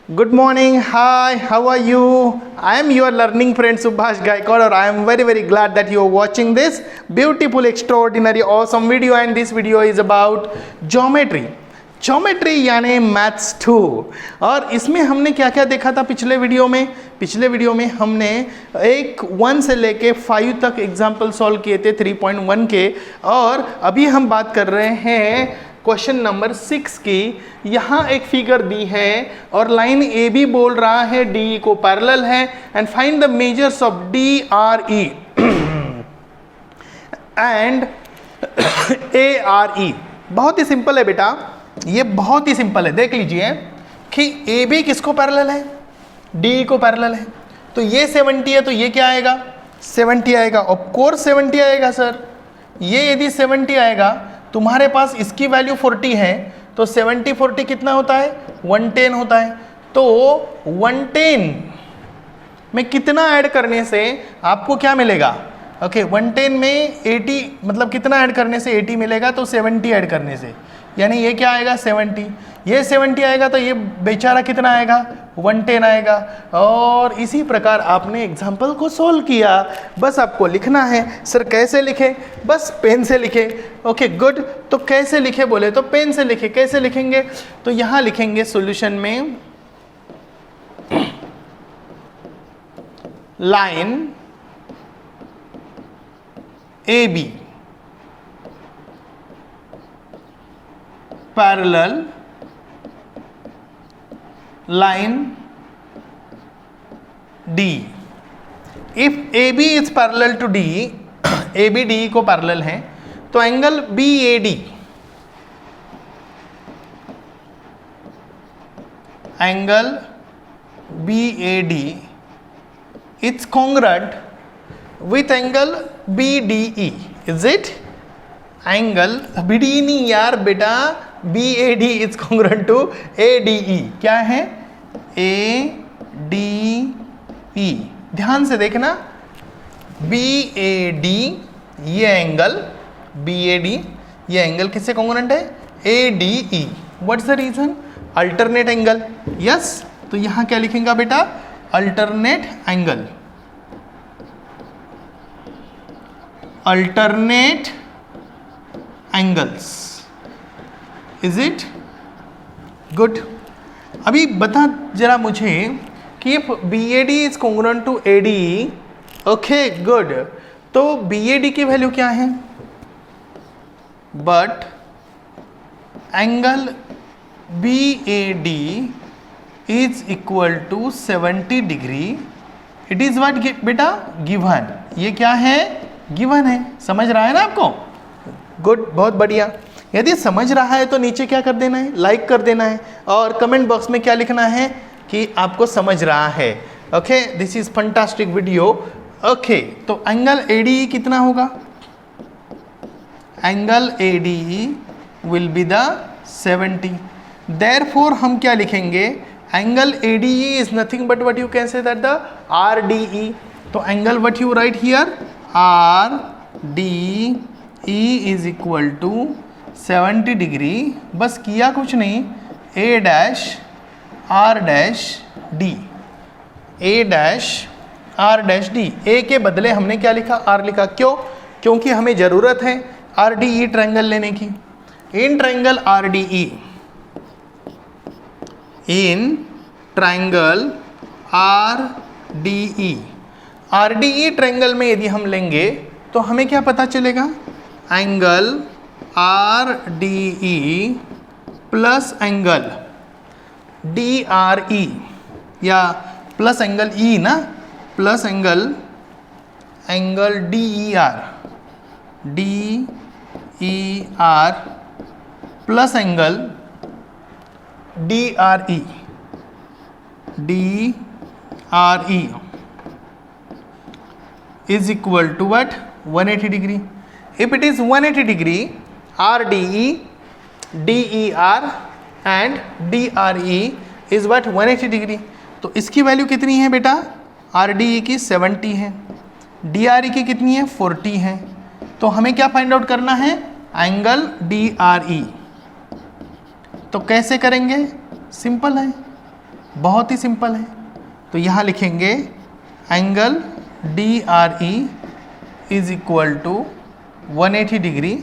Good morning. Hi, how are you? I am your learning friend Subhash Gaikwad, or I am very glad that you are watching this beautiful, extraordinary, awesome video. And this video is about geometry. Geometry यानी maths 2। और इसमें हमने क्या क्या देखा था पिछले video में हमने 1 से लेके 5 तक एग्जाम्पल सॉल्व किए थे 3.1 के। और अभी हम बात कर रहे हैं क्वेश्चन नंबर 6 की। यहाँ एक फिगर दी है और लाइन ए बी बोल रहा है डी को पैरेलल है, and find the measures of D R E and A R E. बहुत ही सिंपल है बेटा, ये बहुत ही सिंपल है। देख लीजिए कि ए बी किसको पैरेलल है, डी को पैरेलल है। तो ये 70 है तो ये क्या आएगा, 70 आएगा। ऑफ कोर्स 70 आएगा सर। ये यदि 70 आएगा, तुम्हारे पास इसकी वैल्यू 40 है, तो 70 40 कितना होता है, 110 होता है। तो 110 में कितना ऐड करने से आपको क्या मिलेगा, ओके 110 में 80 मतलब कितना ऐड करने से 80 मिलेगा, तो 70 ऐड करने से, यानी ये क्या आएगा 70। ये 70 आएगा तो ये बेचारा कितना आएगा, 110 आएगा। और इसी प्रकार आपने एग्जाम्पल को सॉल्व किया। बस आपको लिखना है। सर कैसे लिखे, बस पेन से लिखे। Okay good. तो कैसे लिखे बोले तो पेन से लिखे। कैसे लिखेंगे, तो यहाँ लिखेंगे सॉल्यूशन में line A B parallel line D. If AB is parallel to D, AB D को पैरेलल है, तो angle BAD, angle BAD is congruent with angle BDE. Is it? Angle BDE नहीं यार बेटा, BAD is congruent to ADE। क्या है, ADE। ध्यान से देखना, BAD ये एंगल, BAD ये एंगल किससे कॉन्ग्रुएंट है, ADE। What's the reason, alternate angle. Yes, तो यहां क्या लिखेंगे बेटा, alternate angle. Alternate angles, is it good. अभी बता जरा मुझे कि BAD is congruent to ADE। Okay good. तो BAD की वैल्यू क्या है, but angle BAD is equal to 70 degree. It is what बेटा, गिवन। ये क्या है, गिवन है। समझ रहा है ना आपको, गुड, बहुत बढ़िया। यदि समझ रहा है तो नीचे क्या कर देना है, लाइक कर देना है, और कमेंट बॉक्स में क्या लिखना है कि आपको समझ रहा है। Okay, this is fantastic video. Okay, तो एंगल ADE कितना होगा, angle ADE will be the 70। Therefore हम क्या लिखेंगे, angle ADE is nothing but what you can say that the RDE। तो angle what you write here, RDE is equal to 70 degree. बस किया कुछ नहीं, A dash R dash D, A dash R dash D। A के बदले हमने क्या लिखा, R लिखा। क्यों, क्योंकि हमें ज़रूरत है RDE ट्रायंगल लेने की। In triangle RDE, in triangle RDE triangle में यदि हम लेंगे तो हमें क्या पता चलेगा, angle RDE plus angle DRE, या प्लस एंगल E ना, plus angle DER plus angle DRE is equal to what, 180 degree. If it is 180 degree, RDE, DER and DRE is what, 180 degree. तो इसकी वैल्यू कितनी है बेटा, RDE की 70 है, DRE की कितनी है, 40 है। तो हमें क्या फाइंड आउट करना है, एंगल DRE। तो कैसे करेंगे, सिंपल है, बहुत ही सिंपल है। तो यहाँ लिखेंगे angle DRE is equal to 180 degree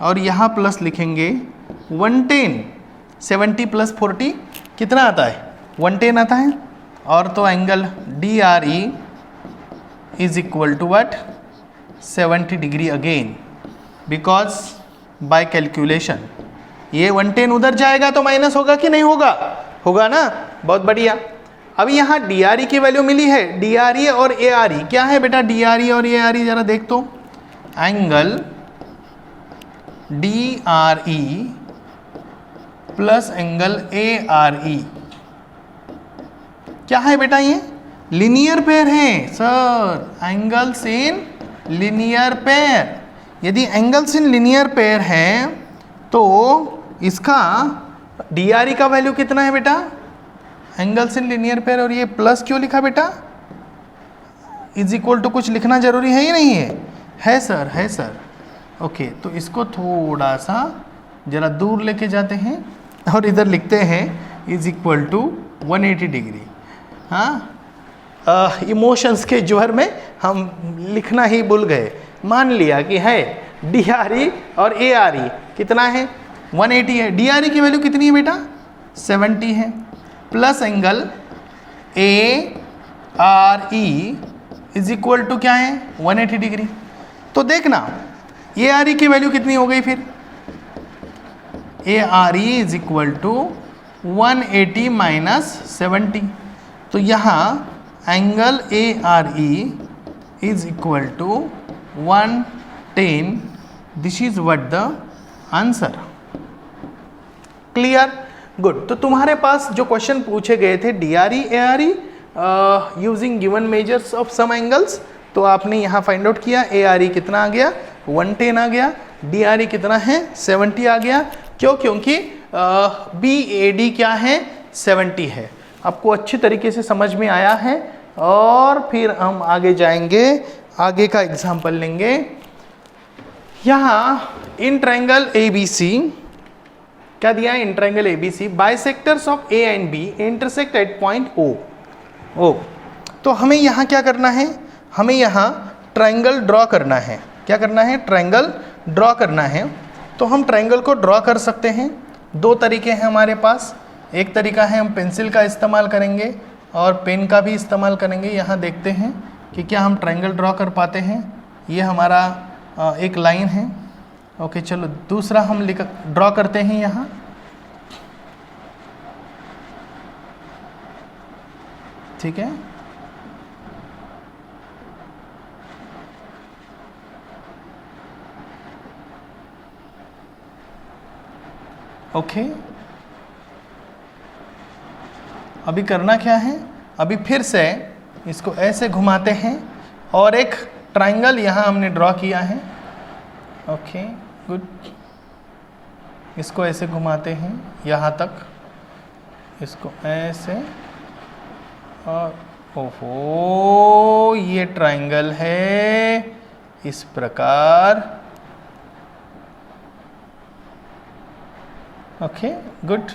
और यहाँ प्लस लिखेंगे 110, 70 प्लस 40 कितना आता है? 110 आता है। और तो angle DRE is equal to what? 70 degree again, because by calculation ये 110 उधर जाएगा तो माइनस होगा कि नहीं होगा? होगा ना, बहुत बढ़िया। अभी यहाँ DRE की वैल्यू मिली है, DRE और ARE क्या है बेटा? DRE और ARE जरा देख तो, angle DRE plus angle ARE क्या है बेटा? ये लीनियर पेयर है sir, angles in linear pair. यदि एंगल्स इन लीनियर पेयर है तो इसका DRE का वैल्यू कितना है बेटा? एंगल्स इन लीनियर पेयर, और ये प्लस क्यों लिखा बेटा? इज इक्वल टू कुछ लिखना जरूरी है ही नहीं है? है सर, है सर। ओके, तो इसको थोड़ा सा जरा दूर लेके जाते हैं और इधर लिखते हैं इज इक्वल टू 180 डिग्री। हाँ, इमोशंस के ज्वर में हम लिखना ही भूल गए, मान लिया कि है DRE और ARE कितना है? 180 है। DRE की वैल्यू कितनी है बेटा? 70 है, plus angle ARE is equal to क्या है? 180 डिग्री। तो देखना ARE की वैल्यू कितनी हो गई फिर? ARE is equal to 180 minus 70। तो यहाँ angle ARE is equal to 110। This is what the answer. Clear? Good. तो तुम्हारे पास जो क्वेश्चन पूछे गए थे DRE ARE using given measures of some angles, तो आपने यहाँ फाइंड आउट किया ARE कितना आ गया? 110 आ गया। DRE कितना है? 70 आ गया। क्यों? क्योंकि BAD क्या है? 70 है। आपको अच्छी तरीके से समझ में आया है। और फिर हम आगे जाएंगे, आगे का एग्जाम्पल लेंगे। यहाँ इन ट्रायंगल ABC क्या दिया है? In triangle ABC bisectors of A and B intersect at point O। तो हमें यहाँ क्या करना है? हमें यहाँ ट्रायंगल ड्रॉ करना है। क्या करना है? ट्रायंगल ड्रॉ करना है। तो हम ट्रायंगल को ड्रॉ कर सकते हैं। दो तरीके हैं हमारे पास। एक तरीका है हम पेंसिल का इस्तेमाल करेंगे और पेन का भी इस्तेमाल करेंगे। यहाँ देखते हैं कि क्या हम ट्रायंगल ड्रॉ कर पाते हैं। ये हमारा एक लाइन है। ओके, चलो दूसरा हम ड्रॉ करते हैं यहाँ। ठीक है, ओके। अभी करना क्या है? अभी फिर से इसको ऐसे घुमाते हैं और एक ट्रायंगल यहाँ हमने ड्रॉ किया है। Okay, good. इसको ऐसे घुमाते हैं यहाँ तक, इसको ऐसे, और ओहो, ये ट्रायंगल है इस प्रकार। Okay, good.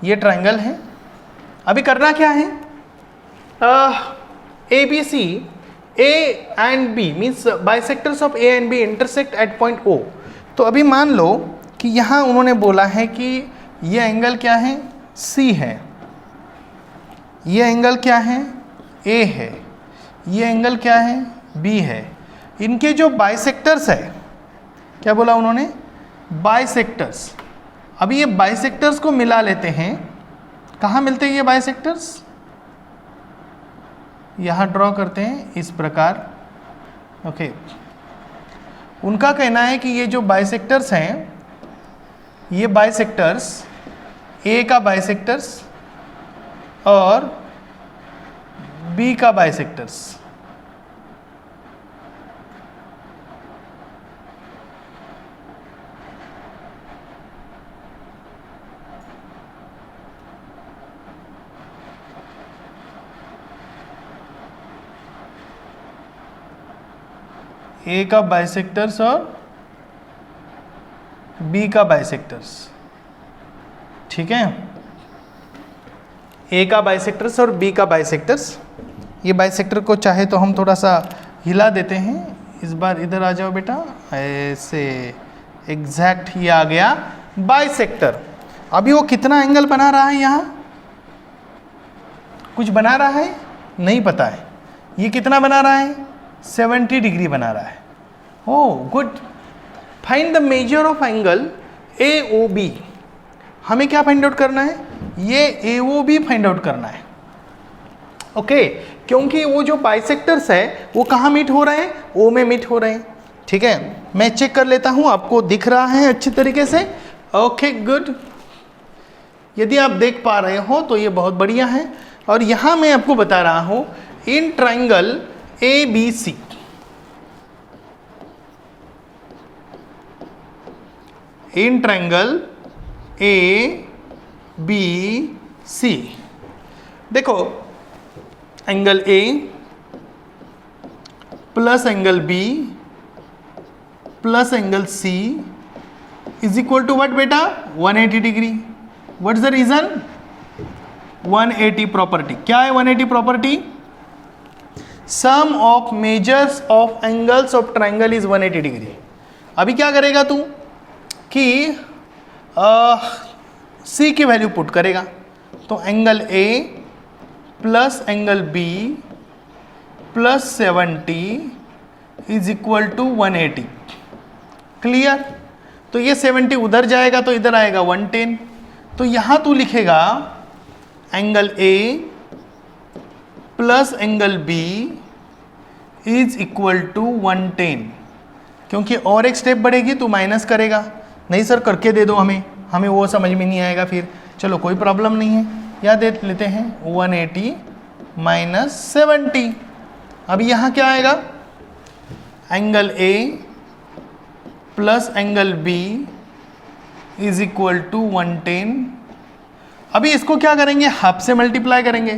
ये ट्रायंगल है। अभी करना क्या है? ABC A and B means bisectors of A and B intersect at point O। तो अभी मान लो कि यहाँ उन्होंने बोला है कि ये एंगल क्या है? C है। ये एंगल क्या है? A है। ये एंगल क्या है? B है। इनके जो बाइसेक्टर्स है, क्या बोला उन्होंने? बाइसेक्टर्स। अभी ये बाइसेक्टर्स को मिला लेते हैं। कहाँ मिलते हैं ये बाइसेक्टर्स? यहाँ ड्रॉ करते हैं इस प्रकार। ओके, उनका कहना है कि ये जो बाइसेक्टर्स हैं, ये बाइसेक्टर्स A का बाइसेक्टर्स और B का बाइसेक्टर्स, A का बाइसेक्टर्स और B का बाइसेक्टर्स। ठीक है, ए का बाइसेक्टर्स और बी का बाइसेक्टर्स। ये बाइसेक्टर को चाहे तो हम थोड़ा सा हिला देते हैं, इस बार इधर आ जाओ बेटा, ऐसे एग्जैक्ट ये आ गया बाइसेक्टर। अभी वो कितना एंगल बना रहा है, यहाँ कुछ बना रहा है नहीं पता है, ये कितना बना रहा है 70 डिग्री बना रहा है। Oh good. Find the major of angle AOB। हमें क्या फाइंड आउट करना है, ये AOB फाइंड आउट करना है। ओके क्योंकि वो जो बाइसेक्टर्स है वो कहाँ मीट हो रहे हैं, O में मीट हो रहे हैं। ठीक है, मैं चेक कर लेता हूँ आपको दिख रहा है अच्छी तरीके से। ओके गुड, यदि आप देख पा रहे हो तो ये बहुत बढ़िया है। और यहाँ मैं आपको बता रहा हूँ in triangle ABC, in triangle ABC देखो angle A plus angle B plus angle C is equal to what बेटा 180 degree. What is the reason, 180 property. क्या है 180 property, sum of measures of angles of triangle is 180 degree. अभी क्या करेगा तू कि C की वैल्यू पुट करेगा, तो angle A plus angle B plus 70 is equal to 180। Clear, तो ये 70 उधर जाएगा तो इधर आएगा 110। तो यहाँ तू लिखेगा angle A plus angle B is equal to 110। क्योंकि और एक स्टेप बढ़ेगी तो माइनस करेगा, नहीं सर करके दे दो हमें वो समझ में नहीं आएगा फिर। चलो कोई प्रॉब्लम नहीं है, या दे लेते हैं 180 माइनस 70। अब यहाँ क्या आएगा, angle A plus angle B is equal to 110। अभी इसको क्या करेंगे, हाफ से मल्टीप्लाई करेंगे,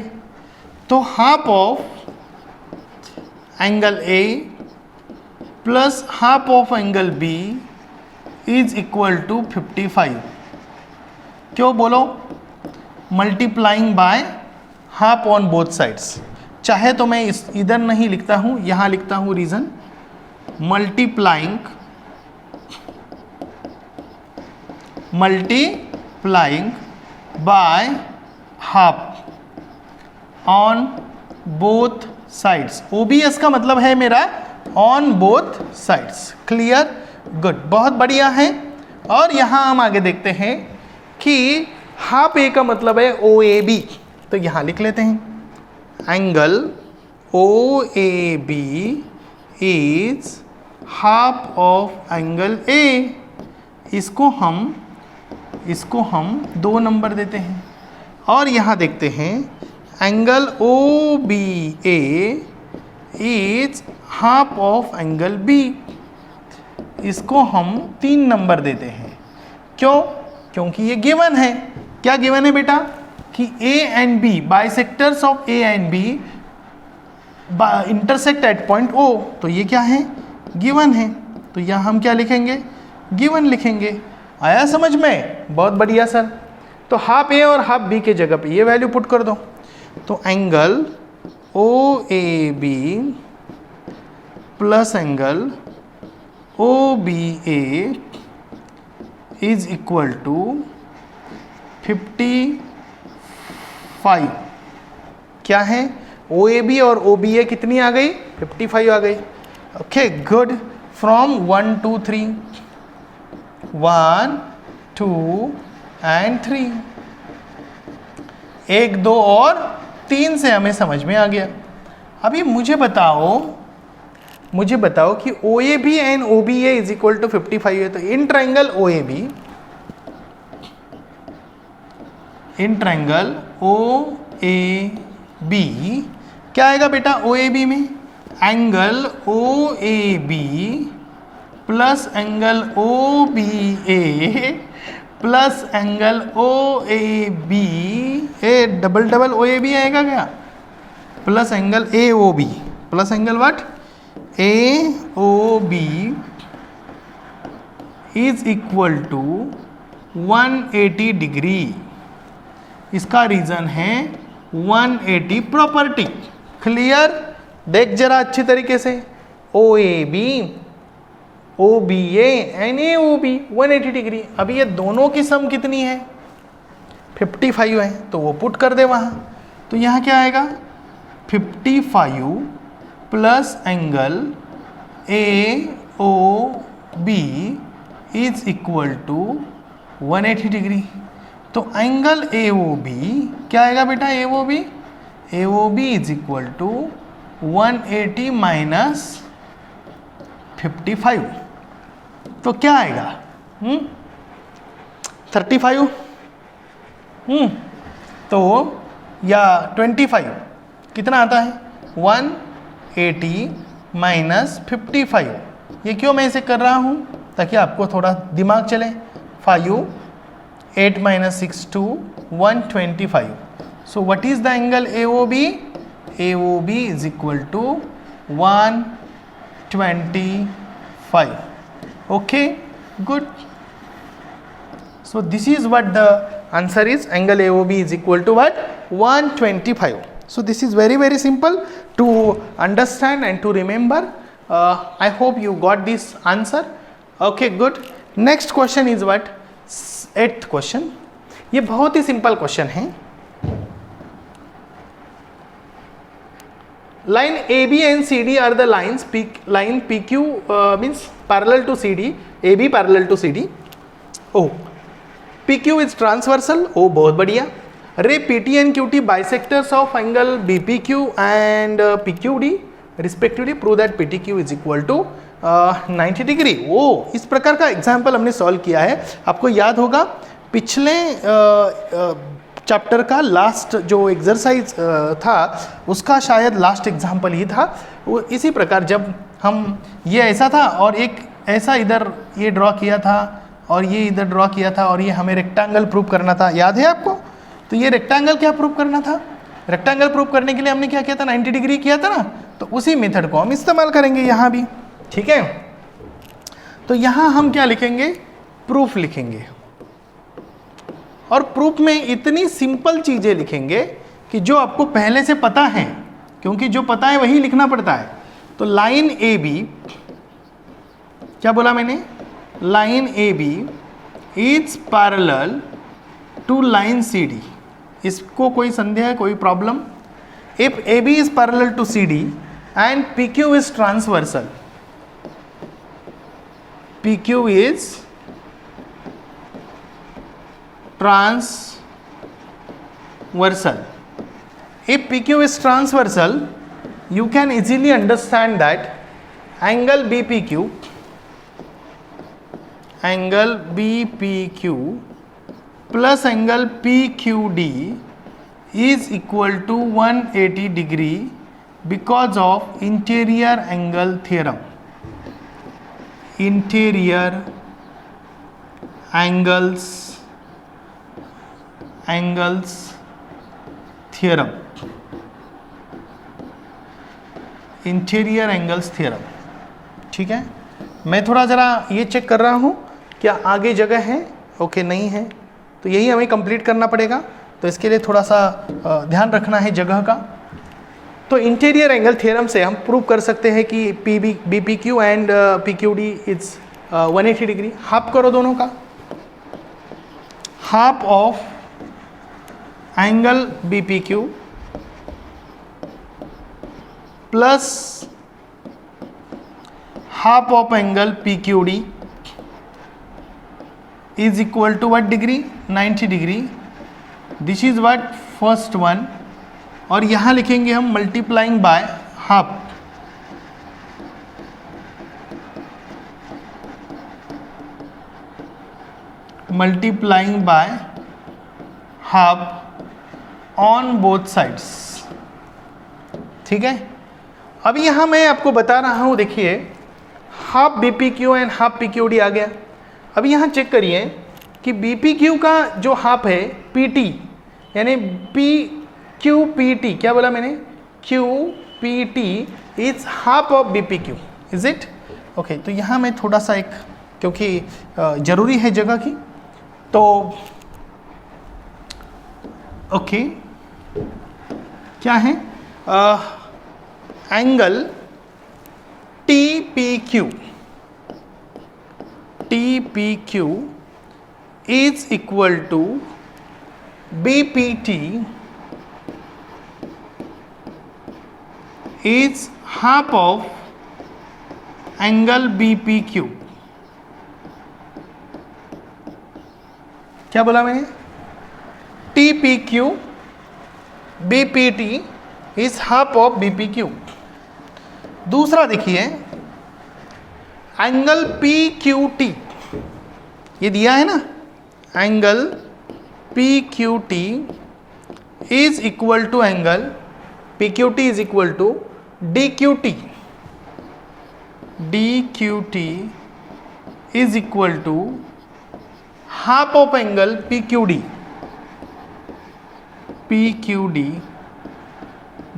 तो half of angle A plus half of angle B is equal to 55। क्यों बोलो, multiplying by half on both sides. चाहे तो मैं इस इधर नहीं लिखता हूँ, यहाँ लिखता हूँ reason, multiplying by half on both sides. OBS का मतलब है मेरा on both sides. Clear, good, बहुत बढ़िया है। और यहाँ हम आगे देखते हैं कि हाफ A का मतलब है OAB, तो यहाँ लिख लेते हैं angle OAB is half of angle A। इसको हम 2 नंबर देते हैं। और यहाँ देखते हैं angle OBA is half of angle B, इसको हम 3 नंबर देते हैं। क्यों, क्योंकि ये गिवन है। क्या गिवन है बेटा, कि A and B bisectors of A and B intersect at point O, तो ये क्या है, गिवन है। तो यहाँ हम क्या लिखेंगे, गिवन लिखेंगे। आया समझ में, बहुत बढ़िया सर। तो हाफ A और हाफ B के जगह पे ये वैल्यू पुट कर दो, तो angle OAB plus angle OBA is equal to 55। क्या है, OAB और OBA कितनी आ गई, 55 आ गई। ओके गुड, फ्रॉम 1 2 3, 1 2 एंड 3, 1 2 और 3 से हमें समझ में आ गया। अभी मुझे बताओ कि OAB and OBA is equal to 55 है, तो इन ट्राइंगल OAB क्या आएगा बेटा, OAB में angle OAB plus angle OBA plus angle OAB, double OAB आएगा क्या, plus angle AOB, plus angle what, AOB is equal to 180 degree. इसका reason है 180 प्रॉपर्टी। क्लियर? देख जरा अच्छी तरीके से, O A B, O B A and A O B 180 degree. अभी ये दोनों की सम कितनी है? 55 है, तो वो पुट कर दे वहाँ। तो यहाँ क्या आएगा? 55 plus angle A O B is equal to 180 degree. तो एंगल ए ओ बी क्या आएगा बेटा? A O B is equal to 180 minus 55। तो क्या आएगा? 35। तो या 25 कितना आता है? 180 माइनस 55। ये क्यों मैं इसे कर रहा हूँ? ताकि आपको थोड़ा दिमाग चले। 5 8 minus 6 2 125। So what is the angle AOB? AOB is equal to 125. Okay, good. So this is what the answer is. Angle AOB is equal to what? 125. So this is very very simple to understand and to remember. I hope you got this answer. Okay, good. Next question is what? 8th question. ये बहुत ही simple question है. Line AB and CD are the lines. Line PQ means parallel to CD. AB parallel to CD. Oh, PQ is transversal. Oh, बहुत बढ़िया. Ray PT and QT bisectors of angle BPQ and PQD respectively. Prove that PTQ is equal to 90 degree. वो इस प्रकार का example हमने solve किया है. आपको याद होगा पिछले चैप्टर का लास्ट जो एक्सरसाइज था उसका शायद लास्ट एग्जाम्पल ही था. वो इसी प्रकार जब हम ये ऐसा था और एक ऐसा इधर ये ड्रॉ किया था और ये इधर ड्रॉ किया था और ये हमें रेक्टेंगल प्रूव करना था. याद है आपको? तो ये रेक्टेंगल क्या प्रूव करना था? रेक्टेंगल प्रूव करने के लिए हमने क्या किया था? 90 डिग्री किया था ना. तो उसी मेथड को हम इस्तेमाल करेंगे यहाँ भी. ठीक है. तो यहाँ हम क्या लिखेंगे? प्रूफ लिखेंगे. और प्रूफ में इतनी सिंपल चीज़ें लिखेंगे कि जो आपको पहले से पता है, क्योंकि जो पता है वही लिखना पड़ता है. तो लाइन ए बी, क्या बोला मैंने? Line A B is parallel to line C D. इसको कोई संदेह है, कोई problem? If A B is parallel to C D and P Q is transversal, P Q is transversal. If PQ is transversal, you can easily understand that angle BPQ plus angle PQD is equal to 180 degree because of interior angle theorem. Interior angles theorem. Interior angles theorem. ठीक है. मैं थोड़ा ज़रा ये check कर रहा हूँ क्या आगे जगह है. ओके, नहीं है. तो यही हमें कंप्लीट करना पड़ेगा. तो इसके लिए थोड़ा सा ध्यान रखना है जगह का. तो इंटीरियर एंगल थ्योरम से हम प्रूव कर सकते हैं कि B P Q and P Q D is 180 degree. Half करो दोनों का. Half of angle BPQ plus half of angle PQD is equal to what degree? 90 degree. This is what first one. और यहाँ लिखेंगे हम multiplying by half. Multiplying by half on both sides. ठीक है. अभी यहाँ मैं आपको बता रहा हूँ, देखिए half BPQ and half PQD आ गया. अभी यहाँ चेक करिए कि BPQ का जो हाफ है PT यानी PQPT, क्या बोला मैंने? QPT is half of BPQ. Is it? Okay. तो यहाँ मैं थोड़ा सा एक, क्योंकि ज़रूरी है जगह की, तो ओके, क्या है? Angle TPQ is equal to BPT is half of angle BPQ. क्या बोला मैंने? TPQ BPT is half of BPQ. दूसरा देखिए, एंगल PQT, ये दिया है ना, angle PQT is equal to angle PQT is equal to DQT. DQT is equal to half of angle PQD.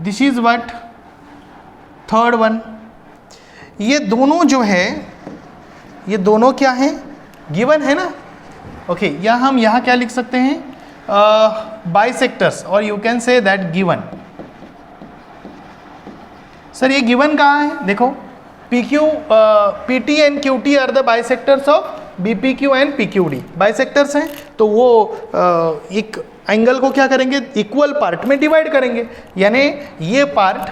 This is what? Third one. ये दोनों जो है, ये दोनों क्या है? गिवन है ना. ओके, या हम यहाँ क्या लिख सकते हैं? बाइसेक्टर्स, और you can say that given. Sir ये गिवन कहाँ है? देखो, PT and QT are the bisectors of BPQ and PQD. Bisectors हैं तो वो एक एंगल को क्या करेंगे? इक्वल पार्ट में डिवाइड करेंगे, यानी ये पार्ट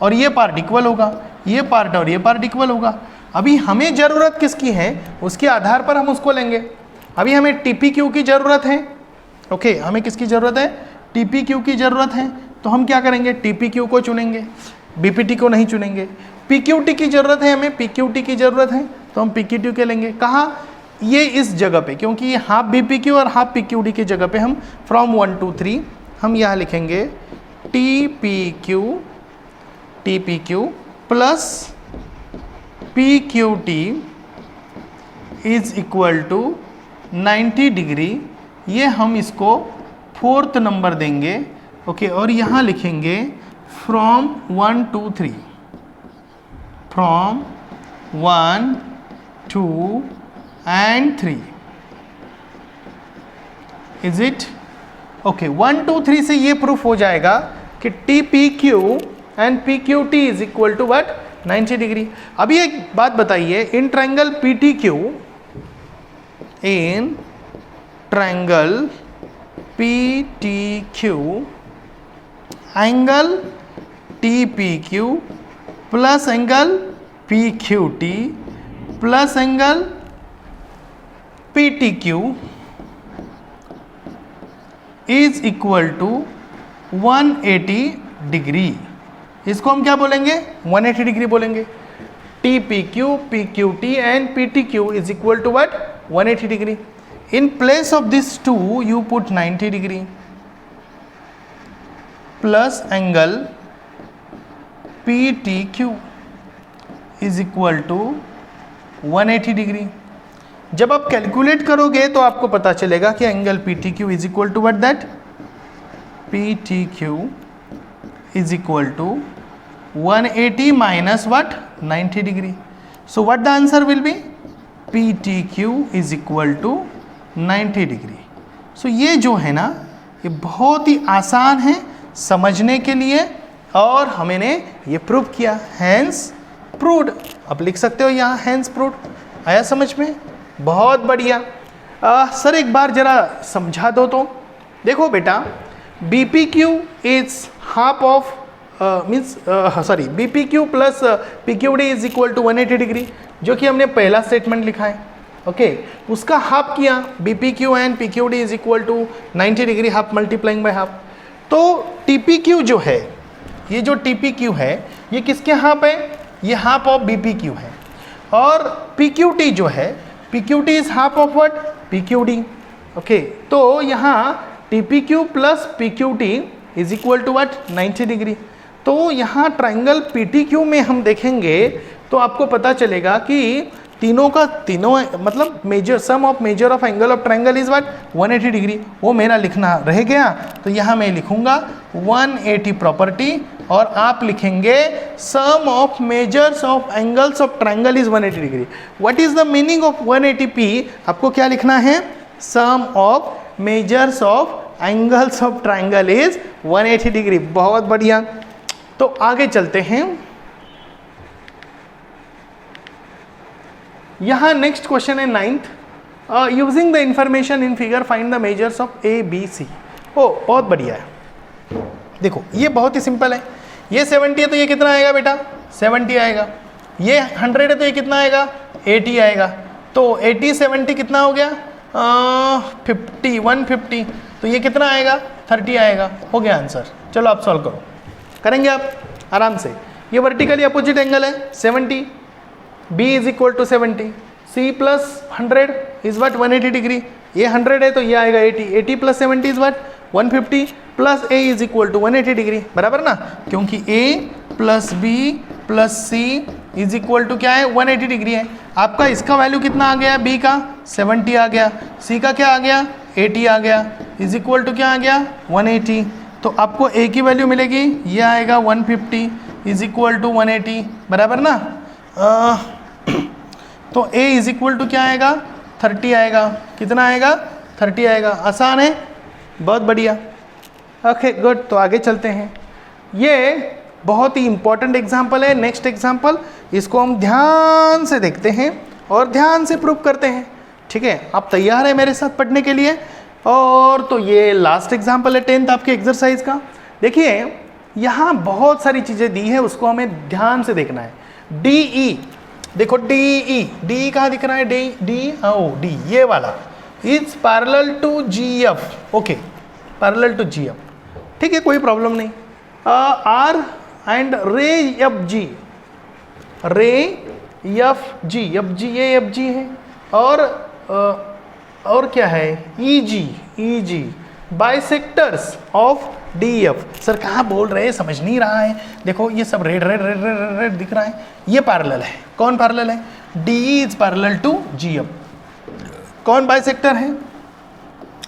और ये पार्ट इक्वल होगा, ये पार्ट और ये पार्ट इक्वल होगा. अभी हमें ज़रूरत किसकी है, उसके आधार पर हम उसको लेंगे. अभी हमें TPQ की ज़रूरत है. ओके, हमें किसकी ज़रूरत है? TPQ की ज़रूरत है. तो हम क्या करेंगे? TPQ को चुनेंगे, BPT को नहीं चुनेंगे. PQT की ज़रूरत है, हमें PQT की ज़रूरत है, तो हम PQT के लेंगे. कहाँ? ये इस जगह पे, क्योंकि ये हाफ BPQ और हाफ PQD की जगह पे हम फ्रॉम 1 to 3 हम यहाँ लिखेंगे TPQ plus PQT is equal to 90 degree. ये हम इसको 4th नंबर देंगे. ओके, और यहाँ लिखेंगे from 1 to 3, from 1, 2 and 3. Is it? Okay, 1, 2, 3 से ये प्रूफ हो जाएगा कि TPQ and PQT is equal to what? 90 degree. अभी एक बात बताइए, in triangle PTQ, in triangle PTQ, angle TPQ plus angle PQT plus angle PTQ is equal to 180 degree. इसको हम क्या बोलेंगे? 180 डिग्री बोलेंगे. TPQ, PQT and PTQ is equal to what? 180 degree. In place of this 2 you put 90 degree plus angle PTQ is equal to 180 degree. जब आप calculate करोगे तो आपको पता चलेगा कि angle PTQ is equal to what? That PTQ is equal to 180 minus what? 90 degree. So what the answer will be? PTQ is equal to 90 degree. सो ये जो है ना, ये बहुत ही आसान है समझने के लिए, और हमने ये प्रूव किया, हैंस प्रूव्ड. आप लिख सकते हो यहाँ हैंस प्रूव्ड. आया समझ में? बहुत बढ़िया. सर एक बार जरा समझा दो तो. देखो बेटा, BPQ is half of BPQ plus PQD is equal to 180 degree, जो कि हमने पहला स्टेटमेंट लिखा है. ओके, उसका हाफ किया, BPQ and PQD is equal to 90 degree, half multiplying by half. तो TPQ जो है, ये जो TPQ है, ये किसके हाफ है? ये हाफ ऑफ BPQ है. और PQT जो है, PQT is half of what? PQD. Okay, तो यहाँ TPQ plus PQT is equal to what? 90 degree. तो यहाँ ट्रायंगल PTQ में हम देखेंगे तो आपको पता चलेगा कि तीनों का तीनों मतलब measure sum of measure of angle of triangle is what? 180 degree. वो मेरा लिखना रह गया, तो यहाँ मैं लिखूंगा 180 प्रॉपर्टी, और आप लिखेंगे sum of measures of angles of triangle is 180 degree. What is the meaning of 180p? आपको क्या लिखना है? Sum of measures of angles of triangle is 180 degree. बहुत बढ़िया। तो आगे चलते हैं। यहां नेक्स्ट क्वेश्चन है 9th, using the information in figure find the measures of A B C. ओ बहुत बढ़िया है। देखो ये बहुत ही सिंपल है। ये 70 है तो ये कितना आएगा बेटा? 70 आएगा। ये 100 है तो ये कितना आएगा? 80 आएगा। तो 80 70 कितना हो गया? 50 150। तो ये कितना आएगा? 30 आएगा। हो गया आंसर। चलो आप सॉल्व करो। करेंगे आप आराम से। ये वर्टिकली अपोजिट एंगल है 70, B is equal to 70, C plus 100 is what 180 degree. ये 100 है तो ये आएगा 80, 80 plus 70 is what 150 plus A is equal to 180 degree, बराबर ना? क्योंकि A plus B plus C is equal to क्या है? 180 डिग्री है। आपका इसका वैल्यू कितना आ गया? B का 70 आ गया, C का क्या आ गया? 80 आ गया, इज इक्वल टू क्या आ गया? 180। तो आपको A की वैल्यू मिलेगी, ये आएगा 150 इज इक्वल टू 180, बराबर ना? तो A इज इक्वल टू क्या आएगा? 30 आएगा। कितना आएगा? 30 आएगा। आसान है, बहुत बढ़िया। Okay good. तो आगे चलते हैं। ये बहुत ही इंपॉर्टेंट एग्जाम्पल है। नेक्स्ट एग्जाम्पल, इसको हम ध्यान से देखते हैं और ध्यान से प्रूव करते हैं। ठीक है, आप तैयार हैं मेरे साथ पढ़ने के लिए? और तो ये लास्ट एग्जाम्पल है 10th आपके एक्सरसाइज का। देखिए यहाँ बहुत सारी चीज़ें दी है, उसको हमें ध्यान से देखना है। DE, देखो DE, DE कहाँ दिख रहा है? D, ये वाला is parallel to GF। Okay, parallel to GF, ठीक है, कोई प्रॉब्लम नहीं। R एंड रे FG, रे FG, ये FG है। और क्या है? EG, bisectors of DF। Sir कहाँ बोल रहे हैं, समझ नहीं रहा है। देखो ये सब red red red red red दिख रहा है। ये पैरेलल है। कौन पैरेलल है? DE is parallel to GF। कौन बाइसेक्टर है?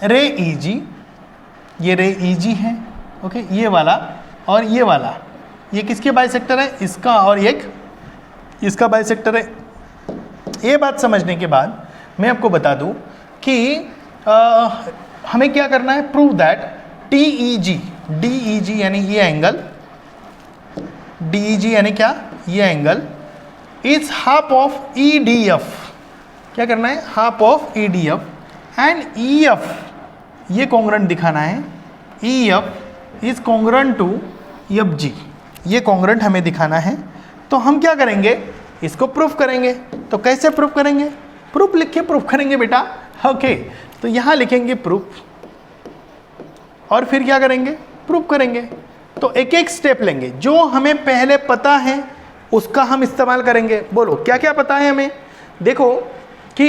रे EG, ये रे EG है। ओके, ये वाला और ये वाला, ये किसके बाइसेक्टर है? इसका और एक इसका बाइसेक्टर है। ये बात समझने के बाद मैं आपको बता दूं कि हमें क्या करना है? प्रूव दैट DEG यानी ये एंगल, DEG यानी क्या? ये angle is half of EDF। क्या करना है? Half of EDF and EF, ये कॉन्ग्रुएंट दिखाना है। EF is congruent to FG, ये कॉन्ग्रुएंट हमें दिखाना है। तो हम क्या करेंगे? इसको प्रूफ करेंगे। तो कैसे प्रूफ करेंगे? प्रूफ लिख के प्रूफ करेंगे बेटा। ओके, तो यहाँ लिखेंगे प्रूफ और फिर क्या करेंगे? प्रूफ करेंगे। तो एक एक स्टेप लेंगे। जो हमें पहले पता है उसका हम इस्तेमाल करेंगे। बोलो क्या क्या पता है हमें? देखो कि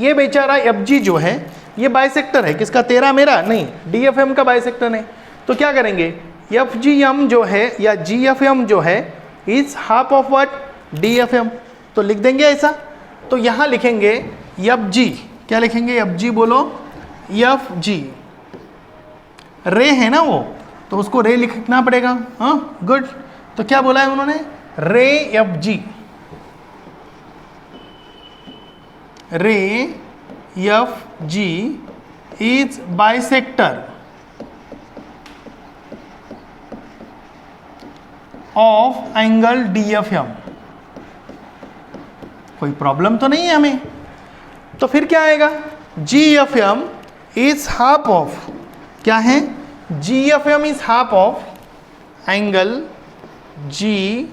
ये बेचारा FG जो है ये बाइसेक्टर है। किसका? तेरा मेरा नहीं, DFM का बाइसेक्टर है। तो क्या करेंगे? FGM जो है या GFM जो है is half of what? DFM। तो लिख देंगे ऐसा। तो यहाँ लिखेंगे FG, क्या लिखेंगे? FG बोलो, FG रे है ना वो, तो उसको रे लिखना पड़ेगा। हाँ गुड। तो क्या बोला है उन्होंने? रे FG, रे FG is bisector of angle DFM। कोई प्रॉब्लम तो नहीं है हमें। तो फिर क्या आएगा? GFM इज हाफ ऑफ, क्या है? GFM is half of angle GFM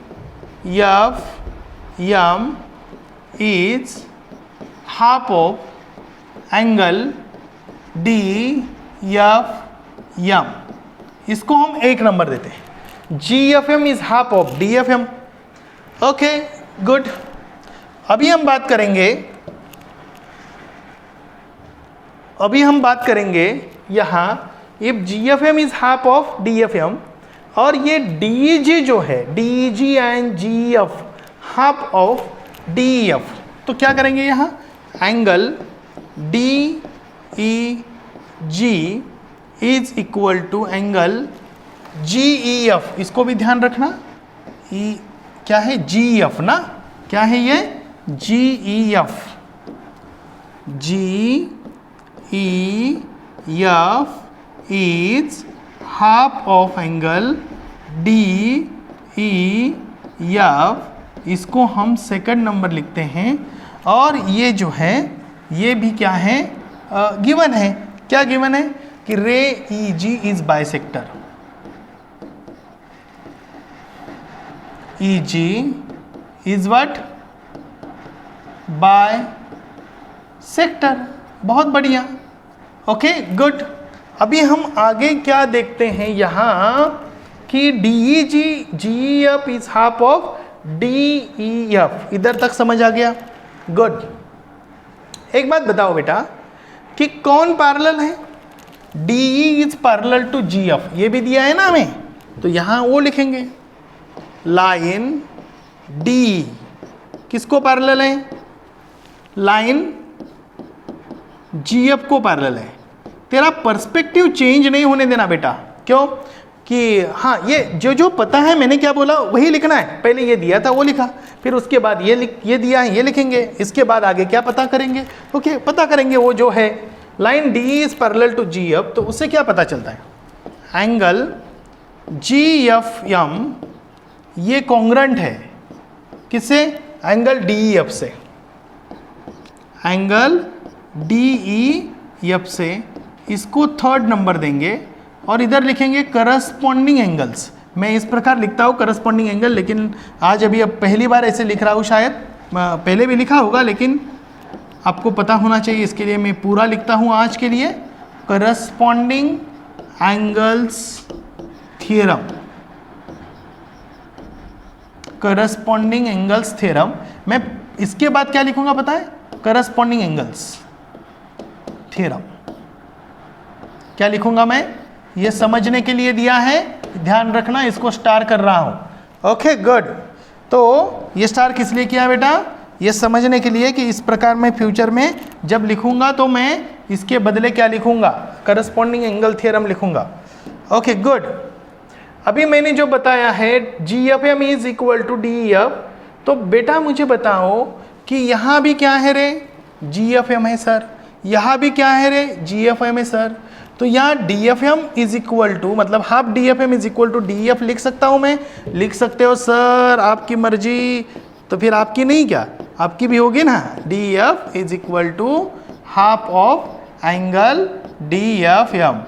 is half of angle DFM। इसको हम 1 नंबर देते हैं। GFM is half of DFM। Okay good. अभी हम बात करेंगे यहाँ if GFM is half of DFM और ये DEG जो है, DEG and GF half of DEF। तो क्या करेंगे यहाँ? Angle DEG is equal to angle GEF। इसको भी ध्यान रखना। क्या है? GF ना, क्या है ये? GEF, GEF F is half of angle D E F, इसको हम सेकंड नंबर लिखते हैं। और ये जो है ये भी क्या है, गिवन है। क्या गिवन है कि ray E G is bisector, E G is what, bisector. बहुत बढ़िया, ओके गुड। अभी हम आगे क्या देखते हैं यहाँ कि D E G G F is half of D E F. इधर तक समझ आ गया, गुड। एक बात बताओ बेटा कि कौन पैरेलल है, D E is parallel to G F, ये भी दिया है ना हमें, तो यहाँ वो लिखेंगे लाइन डी किसको पैरेलल है, लाइन जी एफ को पैरेलल है। तेरा पर्सपेक्टिव चेंज नहीं होने देना बेटा, क्यों कि हाँ ये जो पता है मैंने क्या बोला वही लिखना है। पहले ये दिया था वो लिखा, फिर उसके बाद ये दिया है ये लिखेंगे, इसके बाद आगे क्या पता करेंगे, ओके पता करेंगे वो जो है line D is parallel to G F, तो उससे क्या पता चलता है, एंगल जी एफ एम ये कॉन्ग्रुएंट है किससे, एंगल डी ई एफ से, एंगल डी ई एफ से। इसको थर्ड नंबर देंगे और इधर लिखेंगे करस्पॉन्डिंग एंगल्स। मैं इस प्रकार लिखता हूँ करस्पॉन्डिंग एंगल, लेकिन आज अब पहली बार ऐसे लिख रहा हूँ, शायद पहले भी लिखा होगा लेकिन आपको पता होना चाहिए, इसके लिए मैं पूरा लिखता हूँ आज के लिए। Corresponding angles theorem, corresponding angles theorem. मैं इसके बाद क्या लिखूंगा पता है, करस्पॉन्डिंग एंगल्स थ्योरम। क्या लिखूंगा मैं, ये समझने के लिए दिया है, ध्यान रखना, इसको स्टार कर रहा हूं। Okay good. तो ये स्टार किस लिए किया बेटा, ये समझने के लिए कि इस प्रकार मैं फ्यूचर में जब लिखूंगा तो मैं इसके बदले क्या लिखूंगा, करस्पॉन्डिंग एंगल थ्योरम लिखूंगा। Okay good. अभी मैंने जो बताया है G F M is equal to D F, तो बेटा मुझे बताओ कि यहाँ भी क्या है रे, जी एफ एम है सर, यहाँ भी क्या है रे, जी एफ एम है सर। तो यहाँ D F M is equal to, मतलब half D F M is equal to D F लिख सकता हूँ मैं, लिख सकते हो सर, आपकी मर्जी। तो फिर आपकी नहीं क्या, आपकी भी होगी ना, D F is equal to half of angle D F M.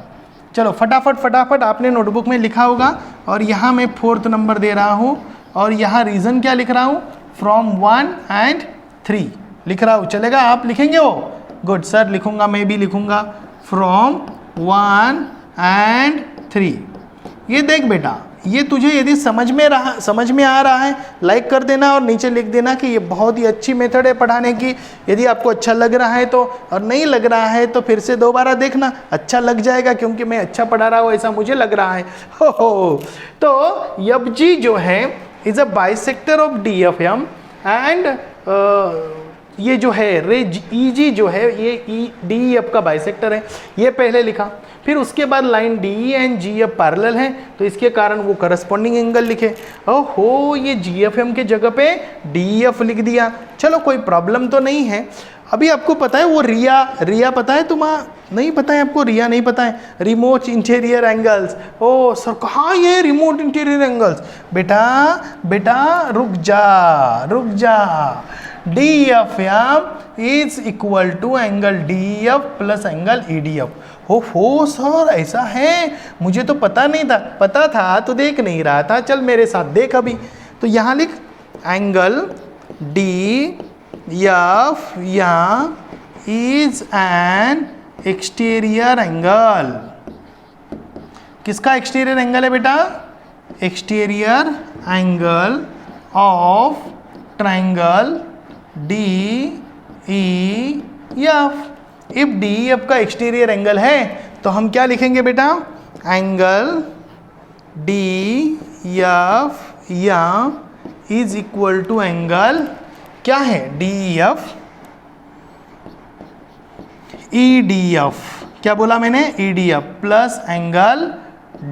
चलो फटाफट आपने नोटबुक में लिखा होगा, और यहाँ मैं फोर्थ नंबर दे रहा हूँ, और यहाँ रीजन क्या लिख रहा हूँ, फ्रॉम 1 and 3 लिख रहा हूँ, चलेगा, आप लिखेंगे वो, गुड सर लिखूंगा, मैं भी लिखूंगा फ्रॉम 1 and 3। ये देख बेटा, ये तुझे यदि समझ में आ रहा है लाइक कर देना और नीचे लिख देना कि ये बहुत ही अच्छी मेथड है पढ़ाने की। यदि आपको अच्छा लग रहा है तो, और नहीं लग रहा है तो फिर से दोबारा देखना, अच्छा लग जाएगा क्योंकि मैं अच्छा पढ़ा रहा हूँ ऐसा मुझे लग रहा है। हो तो एफ जी जो है is a bisector of D F M, and ये जो है रे ई जी जो है ये ई डी एफ का बाइसेक्टर है, ये पहले लिखा। फिर उसके बाद line D E and G F parallel है, तो इसके कारण वो करस्पॉन्डिंग एंगल लिखे। ओहो, ये जी एफ एम के जगह पे डी एफ लिख दिया, चलो कोई प्रॉब्लम तो नहीं है। अभी आपको पता है वो रिया पता है तुम्हारा, नहीं पता है आपको, रिया नहीं पता है, रिमोट इंटीरियर एंगल्स। ओ सर कहाँ ये रिमोट इंटीरियर एंगल्स, बेटा रुक जा, D F M is equal to angle D F plus angle E D F. हो सर ऐसा है, मुझे तो पता नहीं था, पता था तो देख नहीं रहा था, चल मेरे साथ देख अभी। तो यहाँ लिख एंगल डी एफ यहाँ इज एन एक्सटीरियर एंगल। किसका एक्सटीरियर एंगल है बेटा, exterior angle of triangle D E F. If D F का एक्सटीरियर एंगल है तो हम क्या लिखेंगे बेटा, एंगल डी एफ या इज इक्वल टू एंगल क्या है, D F E D F. क्या बोला मैंने, E D F plus angle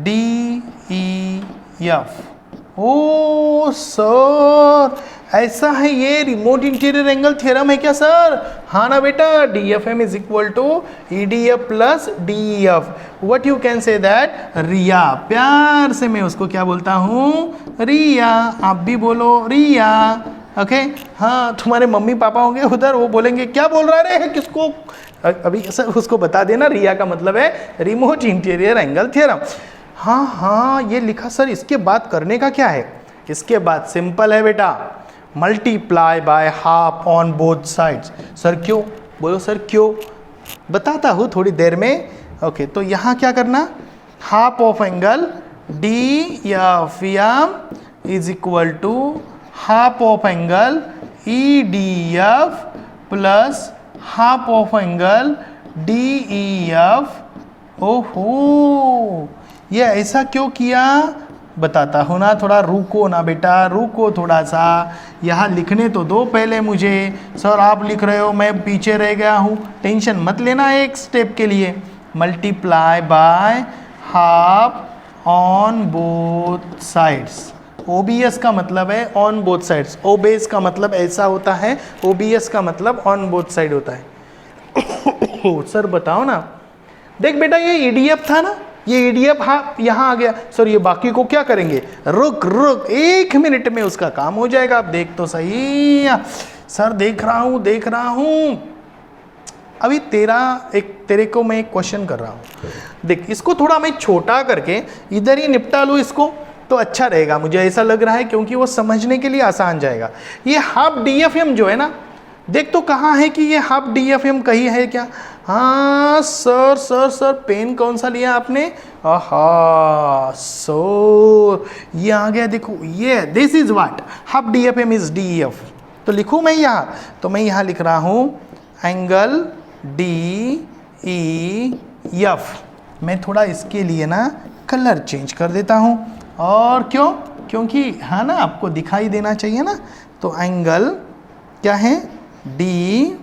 D E F. ओ सर ऐसा है, ये रिमोट इंटीरियर एंगल थ्योरम है क्या सर? हाँ ना बेटा, DFM is equal to EDF plus DEF. What you can say that? Riya. प्यार से मैं उसको क्या बोलता हूँ? रिया. आप भी बोलो रिया. ओके हाँ, तुम्हारे मम्मी पापा होंगे उधर, वो बोलेंगे क्या बोल रहा है, किसको? अभी सर उसको बता देना, रिया का मतलब है रिमोट इंटीरियर एंगल थ्योरम. हाँ हाँ, ये लिखा सर. इसके बाद करने का क्या है? इसके बाद सिंपल है बेटा, multiply by half on both sides. Sir क्यों? बोलो सर क्यों? बताता हूँ थोड़ी देर में. ओके तो यहाँ क्या करना? Half of angle DFM is equal to half of angle EDF plus half of angle DEF. ओहो, ये ऐसा क्यों किया? बताता हूँ ना. थोड़ा रुको ना बेटा, रुको थोड़ा सा. यहाँ लिखने तो दो पहले मुझे. सर आप लिख रहे हो, मैं पीछे रह गया हूँ. टेंशन मत लेना एक स्टेप के लिए. Multiply by half on both sides. OBS का मतलब है ऑन बोथ साइड्स. ओबेस का मतलब ऐसा होता है, OBS का मतलब ऑन बोथ साइड होता है. सर बताओ ना. देख बेटा, ये EDF था ना, ये EDF हाँ यहाँ आ गया. सर ये बाकी को क्या करेंगे? रुक रुक, 1 मिनट में उसका काम हो जाएगा. आप देख तो सही. सर देख रहा हूँ. अभी तेरे को मैं एक क्वेश्चन कर रहा हूँ. देख, इसको थोड़ा मैं छोटा करके इधर ही निपटा लूँ इसको, तो अच्छा रहेगा, मुझे ऐसा लग रहा है, क्योंकि वो समझने के लिए आसान जाएगा. ये हाफ DFM जो है ना, देख तो कहाँ है कि ये हाफ DFM कहीं है क्या? हाँ सर सर सर, पेन कौन सा लिया आपने? आहा सो ये आ गया. देखो ये, this is what half DFM is DEF. तो लिखूँ मैं यहाँ? तो मैं यहाँ लिख रहा हूँ एंगल DEF. मैं थोड़ा इसके लिए ना कलर चेंज कर देता हूँ. और क्यों? क्योंकि हाँ ना, आपको दिखाई देना चाहिए ना. तो एंगल क्या है? DEF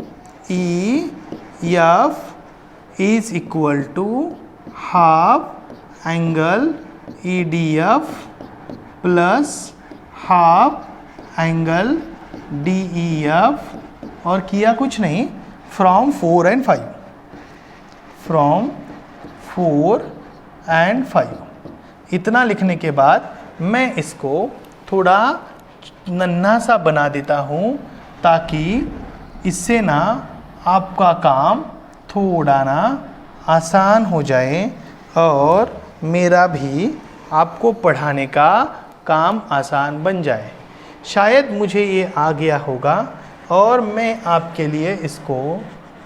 is equal to half angle EDF plus half angle DEF. और किया कुछ नहीं, फ्रॉम 4 and 5. From 4 and 5. इतना लिखने के बाद मैं इसको थोड़ा नन्हा सा बना देता हूँ, ताकि इससे ना आपका काम थोड़ा ना आसान हो जाए, और मेरा भी आपको पढ़ाने का काम आसान बन जाए. शायद मुझे ये आ गया होगा, और मैं आपके लिए इसको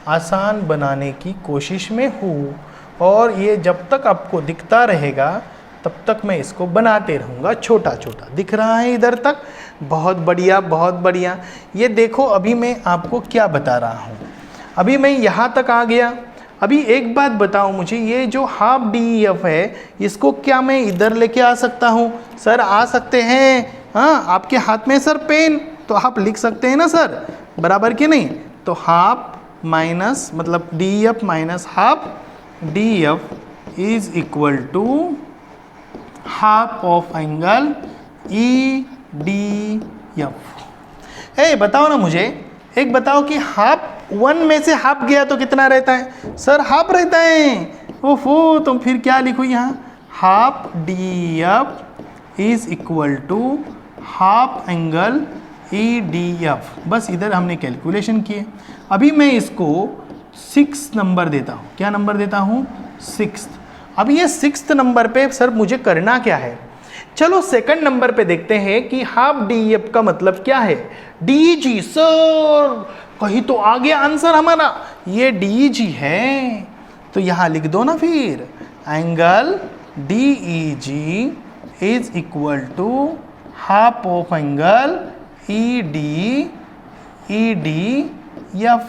आसान बनाने की कोशिश में हूँ. और ये जब तक आपको दिखता रहेगा तब तक मैं इसको बनाते रहूँगा. छोटा छोटा दिख रहा है इधर तक? बहुत बढ़िया बहुत बढ़िया. ये देखो, अभी मैं आपको क्या बता रहा हूँ. अभी मैं यहाँ तक आ गया. अभी एक बात बताओ मुझे, ये जो हाफ DEF है, इसको क्या मैं इधर लेके आ सकता हूँ? सर आ सकते हैं. हाँ, आपके हाथ में सर पेन, तो आप लिख सकते हैं ना सर, बराबर कि नहीं? तो हाफ माइनस मतलब DEF minus half DEF is equal to half of angle EDF. बताओ ना मुझे, एक बताओ कि हाफ 1 में से हाफ गया तो कितना रहता है? सर हाफ रहता है. ओहो, तो फिर क्या लिखूँ यहाँ? Half DEF is equal to half angle EDF. बस इधर हमने कैलकुलेशन किए. अभी मैं इसको 6 नंबर देता हूँ. क्या नंबर देता हूँ? 6. अभी ये 6th नंबर पे सर मुझे करना क्या है? चलो सेकंड नंबर पे देखते हैं कि हाफ DEF का मतलब क्या है. DEG. सर कहीं तो आ गया आंसर हमारा. ये DEG है, तो यहाँ लिख दो ना फिर. Angle DEG is equal to half of angle EDF.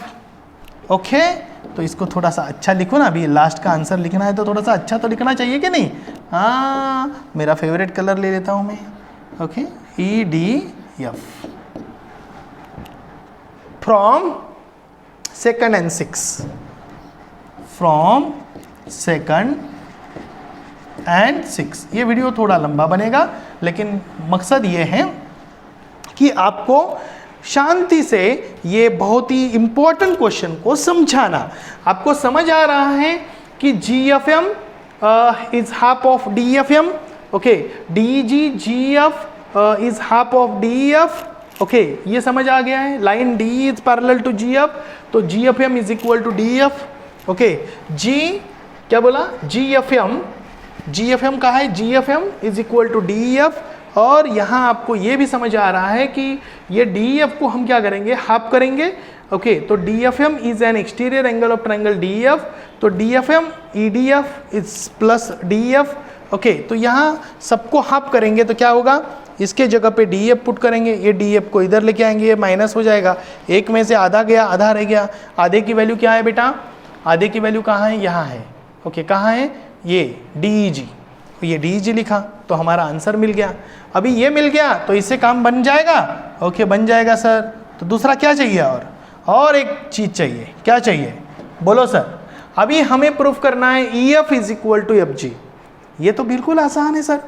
Okay, तो इसको थोड़ा सा अच्छा लिखो ना. अभी लास्ट का आंसर लिखना है तो थोड़ा सा अच्छा तो लिखना चाहिए कि नहीं? हाँ, मेरा फेवरेट कलर ले लेता हूँ मैं. Okay, EDF from 2nd and 6. From 2nd and 6. ये वीडियो थोड़ा लंबा बनेगा, लेकिन मकसद ये है कि आपको शांति से ये बहुत ही इंपॉर्टेंट क्वेश्चन को समझाना। आपको समझ आ रहा है कि GFM is half of DFM, okay, DG GF is half of DEF, okay, ये समझ आ गया है। Line D is parallel to GF, तो GFM is equal to DF, okay. G क्या बोला, GFM कहा है, GFM is equal to DEF, और यहाँ आपको ये भी समझ आ रहा है कि ये DEF को हम क्या करेंगे, हाफ करेंगे, ओके। तो DFM is an exterior angle of triangle DEF, तो DFM EDF is plus DEF, okay. तो यहाँ सबको हाफ करेंगे तो क्या होगा, इसके जगह पे DEF पुट करेंगे, ये DEF को इधर लेके आएंगे, ये माइनस हो जाएगा, एक में से आधा गया, आधा रह गया। आधे की वैल्यू क्या है बेटा, आधे की वैल्यू कहाँ है, यहाँ है, ओके। कहाँ है, ये DEG, ये DEG लिखा तो हमारा आंसर मिल गया। अभी ये मिल गया तो इससे काम बन जाएगा, ओके, बन जाएगा सर। तो दूसरा क्या चाहिए, और एक चीज़ चाहिए, क्या चाहिए बोलो सर। अभी हमें प्रूफ करना है EF is equal to FG। ये तो बिल्कुल आसान है सर,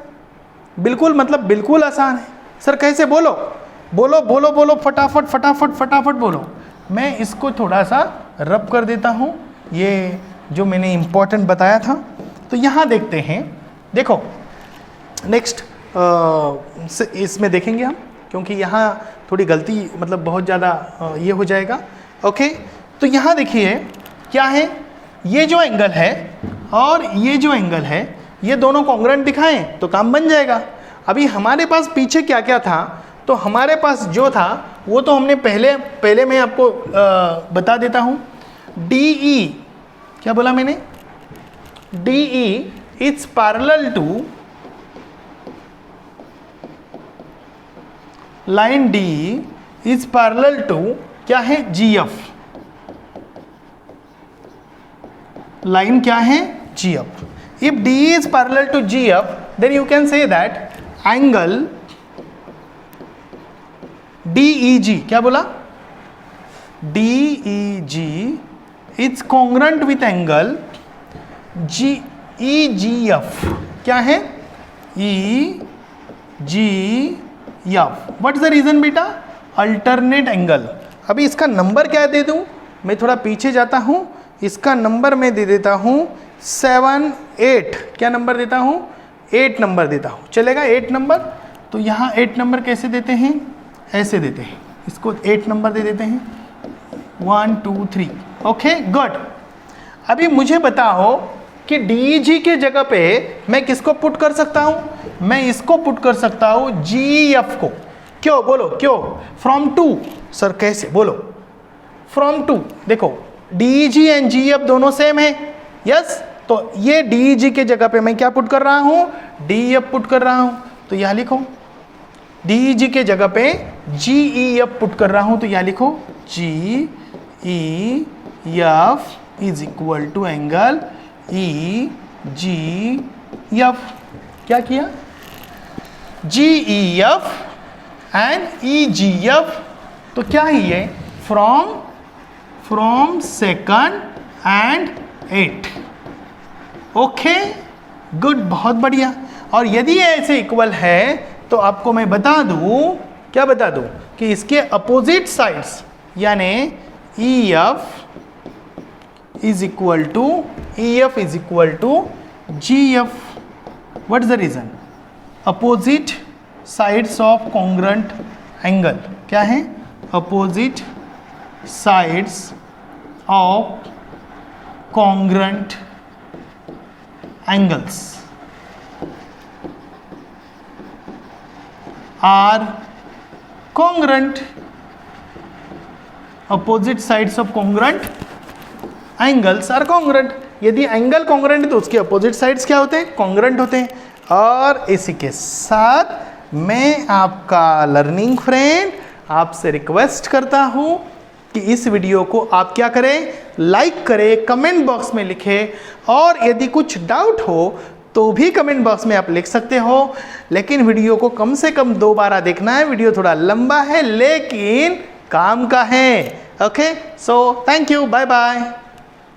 बिल्कुल, मतलब बिल्कुल आसान है सर। कैसे, बोलो बोलो बोलो बोलो, फटाफट फटाफट फटाफट बोलो। मैं इसको थोड़ा सा रब कर देता हूँ, ये जो मैंने इम्पोर्टेंट बताया था। तो यहाँ देखते हैं, देखो नेक्स्ट इसमें देखेंगे हम, क्योंकि यहाँ थोड़ी गलती, मतलब बहुत ज़्यादा ये हो जाएगा, ओके। तो यहाँ देखिए क्या है, ये जो एंगल है और ये जो एंगल है, ये दोनों कॉन्ग्रुएंट दिखाएं तो काम बन जाएगा। अभी हमारे पास पीछे क्या क्या था, तो हमारे पास जो था वो तो हमने पहले मैं आपको बता देता हूँ। DE क्या बोला मैंने, DE is parallel to line, DE is parallel to क्या है, GF, लाइन क्या है, GF। If DE is parallel to GF, then you can say that angle DEG, क्या बोला, DEG is congruent with angle EGF, क्या है, EGF। What is the reason बेटा, alternate angle. अभी इसका नंबर क्या दे दूं, मैं थोड़ा पीछे जाता हूं, इसका नंबर मैं दे देता हूं 7 8, क्या नंबर देता हूँ, 8 नंबर देता हूँ, चलेगा 8 नंबर। तो यहाँ 8 नंबर कैसे देते हैं, ऐसे देते हैं, इसको 8 नंबर दे देते हैं, 1 2 3, ओके गुड। अभी मुझे बताओ कि DEG के जगह पे मैं किसको पुट कर सकता हूँ, मैं इसको पुट कर सकता हूँ GF को। क्यों, बोलो क्यों, फ्रॉम टू, सर कैसे, बोलो फ्रॉम टू। देखो DEG एंड GF दोनों सेम है, यस। तो ये DEG के जगह पे मैं क्या पुट कर रहा हूँ, DEF पुट कर रहा हूँ, तो यहाँ लिखो DEG के जगह पे GEF पुट कर रहा हूँ, तो यहाँ लिखो GEF is equal to angle EGF। क्या किया, GEF एंड EGF, तो क्या ही है, from second and 8, okay good, बहुत बढ़िया। और यदि ऐसे इक्वल है तो आपको मैं बता दूं, क्या बता दूं, कि इसके अपोजिट साइड्स यानी EF is equal to GF। What is the reason, opposite sides of congruent angle, क्या है, opposite sides of congruent angles are congruent, opposite sides of congruent angles are congruent। यदि एंगल कॉन्ग्रुएंट है तो उसके opposite sides क्या होते हैं, congruent होते हैं। और इसी के साथ मैं आपका लर्निंग फ्रेंड आपसे रिक्वेस्ट करता हूं कि इस वीडियो को आप क्या करें, लाइक करें, कमेंट बॉक्स में लिखें, और यदि कुछ डाउट हो तो भी कमेंट बॉक्स में आप लिख सकते हो। लेकिन वीडियो को कम से कम 2 बार देखना है, वीडियो थोड़ा लंबा है लेकिन काम का है। Okay, so thank you, bye bye.